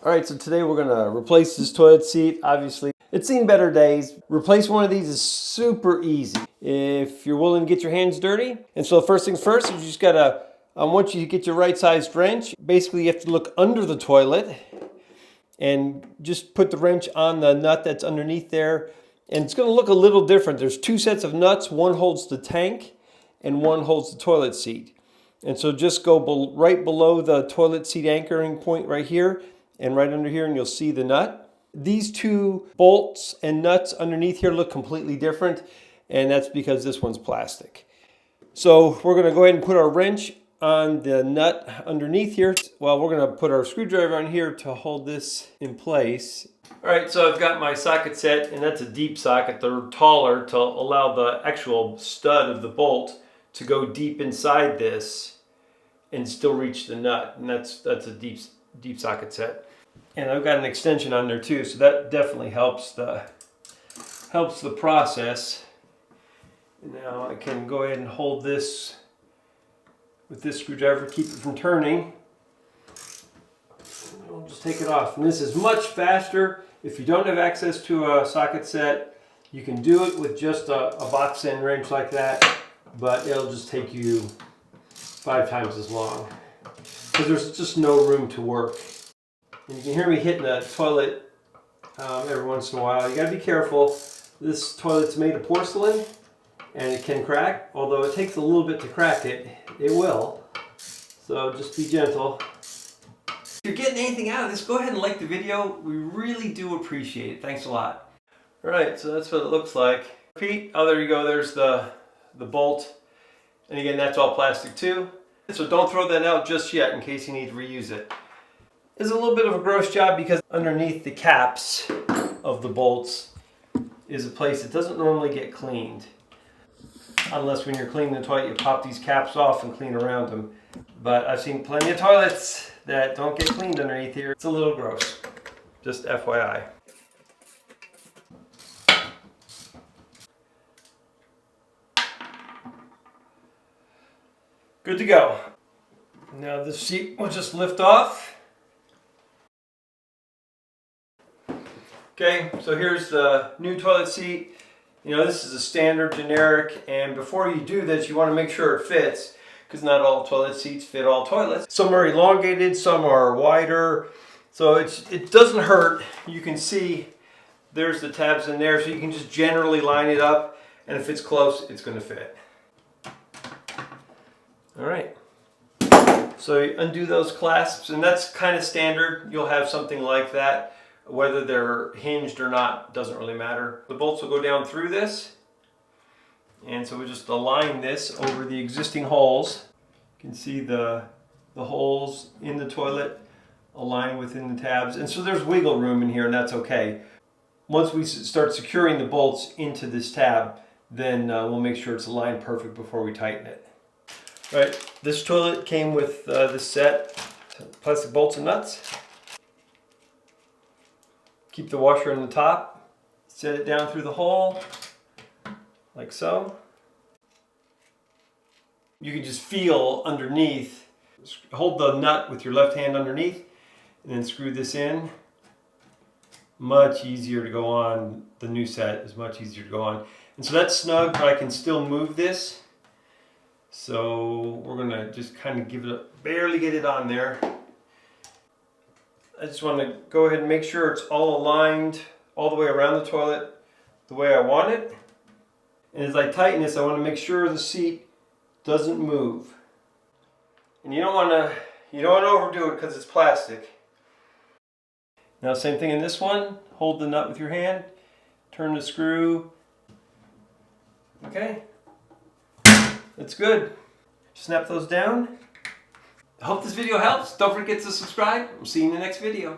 All right, so today we're gonna replace this toilet seat. Obviously, it's seen better days. Replace one of these is super easy if you're willing to get your hands dirty. And so first things first, you just gotta, once you get your right-sized wrench, basically you have to look under the toilet and just put the wrench on the nut that's underneath there. And it's gonna look a little different. There's two sets of nuts. One holds the tank and one holds the toilet seat. And so just go right below the toilet seat anchoring point right here and right under here, and you'll see the nut. These two bolts and nuts underneath here look completely different, and that's because this one's plastic. So we're gonna go ahead and put our wrench on the nut underneath here. Well, we're gonna put our screwdriver on here to hold this in place. All right, so I've got my socket set, and that's a deep socket. They're taller to allow the actual stud of the bolt to go deep inside this and still reach the nut, and that's a deep socket set. And I've got an extension on there too, so that definitely helps the process. Now I can go ahead and hold this with this screwdriver, keep it from turning. I'll just take it off. And this is much faster. If you don't have access to a socket set, you can do it with just a box end wrench like that, but it'll just take you 5 times as long because there's just no room to work. And you can hear me hitting the toilet every once in a while. You gotta be careful. This toilet's made of porcelain and it can crack. Although it takes a little bit to crack it, it will. So just be gentle. If you're getting anything out of this, go ahead and like the video. We really do appreciate it. Thanks a lot. All right, so that's what it looks like. Repeat. Oh, there you go. There's the bolt. And again, that's all plastic too. So don't throw that out just yet in case you need to reuse it. It's a little bit of a gross job because underneath the caps of the bolts is a place that doesn't normally get cleaned. Unless when you're cleaning the toilet, you pop these caps off and clean around them. But I've seen plenty of toilets that don't get cleaned underneath here. It's a little gross, just FYI. Good to go. Now the seat will just lift off. Okay, so here's the new toilet seat. You know, this is a standard generic, and before you do this, you want to make sure it fits, because not all toilet seats fit all toilets. Some are elongated, some are wider, so it doesn't hurt. You can see there's the tabs in there, so you can just generally line it up, and if it's close, it's going to fit. All right. So you undo those clasps, and that's kind of standard. You'll have something like that. Whether they're hinged or not doesn't really matter. The bolts will go down through this, and so we just align this over the existing holes. You can see the holes in the toilet align within the tabs, and so there's wiggle room in here, and that's okay. Once we start securing the bolts into this tab, then we'll make sure it's aligned perfect before we tighten it. All right, this toilet came with this set, plastic bolts and nuts. Keep the washer in the top, set it down through the hole, like so. You can just feel underneath. Hold the nut with your left hand underneath, and then screw this in. Much easier to go on. The new set is much easier to go on. And so that's snug, but I can still move this. So we're gonna just kind of give it barely get it on there. I just want to go ahead and make sure it's all aligned all the way around the toilet the way I want it. And as I tighten this, I want to make sure the seat doesn't move. And you don't want to overdo it because it's plastic. Now same thing in this one. Hold the nut with your hand, turn the screw. Okay, that's good. Snap those down. I hope this video helps. Don't forget to subscribe. We'll see you in the next video.